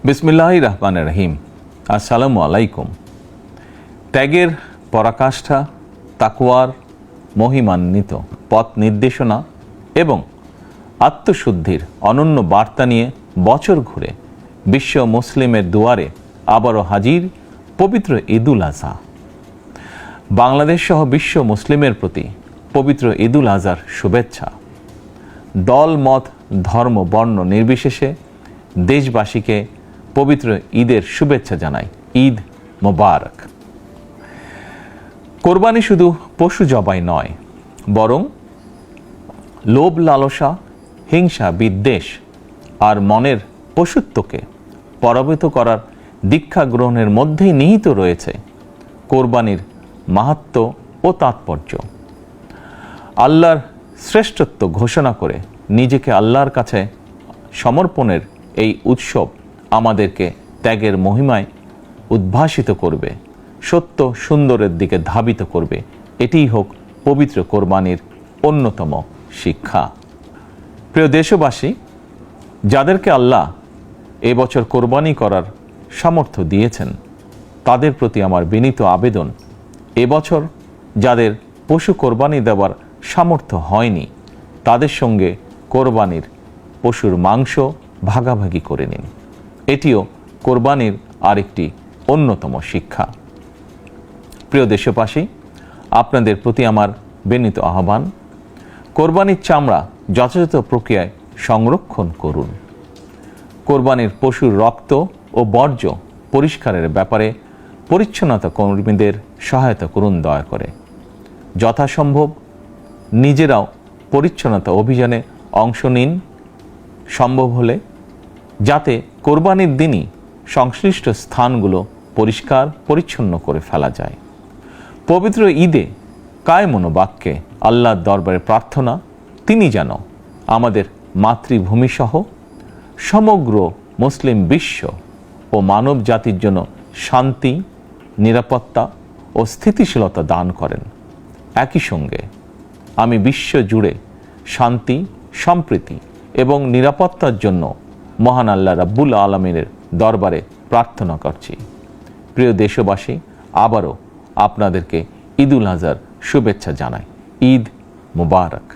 বিসমিল্লাহির রহমানির রহিম। আসসালামু আলাইকুম। ত্যাগের পরাকাষ্ঠা, তাকওয়ার মহিমান্বিত পথ নির্দেশনা এবং আত্মশুদ্ধির অনন্য বার্তা নিয়ে বছর ঘুরে বিশ্ব মুসলিমের দুয়ারে আবারও হাজির পবিত্র ঈদুল আজহা। বাংলাদেশ সহ বিশ্ব মুসলিমের প্রতি পবিত্র ঈদুল আজহার শুভেচ্ছা। দল, মত, ধর্ম, বর্ণ নির্বিশেষে দেশবাসীকে পবিত্র ঈদের শুভেচ্ছা জানাই। ঈদ মোবারক। কোরবানি শুধু পশু জবাই নয়, বরং লোভ, লালসা, হিংসা, বিদ্বেষ আর মনের পশুত্বকে পরাভূত করার দীক্ষা গ্রহণের মধ্যেই নিহিত রয়েছে কোরবানির মাহাত্ম্য ও তাৎপর্য। আল্লাহর শ্রেষ্ঠত্ব ঘোষণা করে নিজেকে আল্লাহর কাছে সমর্পণের এই উৎসব আমাদেরকে ত্যাগের মহিমায় উদ্ভাসিত করবে, সত্য সুন্দরের দিকে ধাবিত করবে। এটিই হোক পবিত্র কোরবানির অন্যতম শিক্ষা। প্রিয় দেশবাসী, যাদেরকে আল্লাহ এবছর কোরবানি করার সামর্থ্য দিয়েছেন, তাদের প্রতি আমার বিনীত আবেদন, এবছর যাদের পশু কোরবানি দেওয়ার সামর্থ্য হয়নি, তাদের সঙ্গে কোরবানির পশুর মাংস ভাগাভাগি করে নিন। এটিও কোরবানির আরেকটি অন্যতম শিক্ষা। প্রিয় দেশবাসী, আপনাদের প্রতি আমার বিনীত আহ্বান, কোরবানির চামড়া যথাযথ প্রক্রিয়ায় সংরক্ষণ করুন। কোরবানির পশুর রক্ত ও বর্জ্য পরিষ্কারের ব্যাপারে পরিচ্ছন্নতা কর্মীদের সহায়তা করুন দয়া করে। যথাসম্ভব নিজেরাও পরিচ্ছন্নতা অভিযানে অংশ নিন সম্ভব হলে, যাতে কোরবানির দিনই সংশ্লিষ্ট স্থানগুলো পরিষ্কার পরিচ্ছন্ন করে ফেলা যায়। পবিত্র ঈদে কায় মনোবাক্যে আল্লাহর দরবারে প্রার্থনা, তিনি যেন আমাদের মাতৃভূমিসহ সমগ্র মুসলিম বিশ্ব ও মানব জাতির জন্য শান্তি, নিরাপত্তা ও স্থিতিশীলতা দান করেন। একই সঙ্গে আমি বিশ্ব জুড়ে শান্তি, সম্প্রীতি এবং নিরাপত্তার জন্য মহান আল্লাহ রাব্বুল আলামিনের দরবারে প্রার্থনা করছি। প্রিয় দেশবাসী, আবারও আপনাদেরকে ঈদুল আজহার শুভেচ্ছা জানাই। ঈদ মোবারক।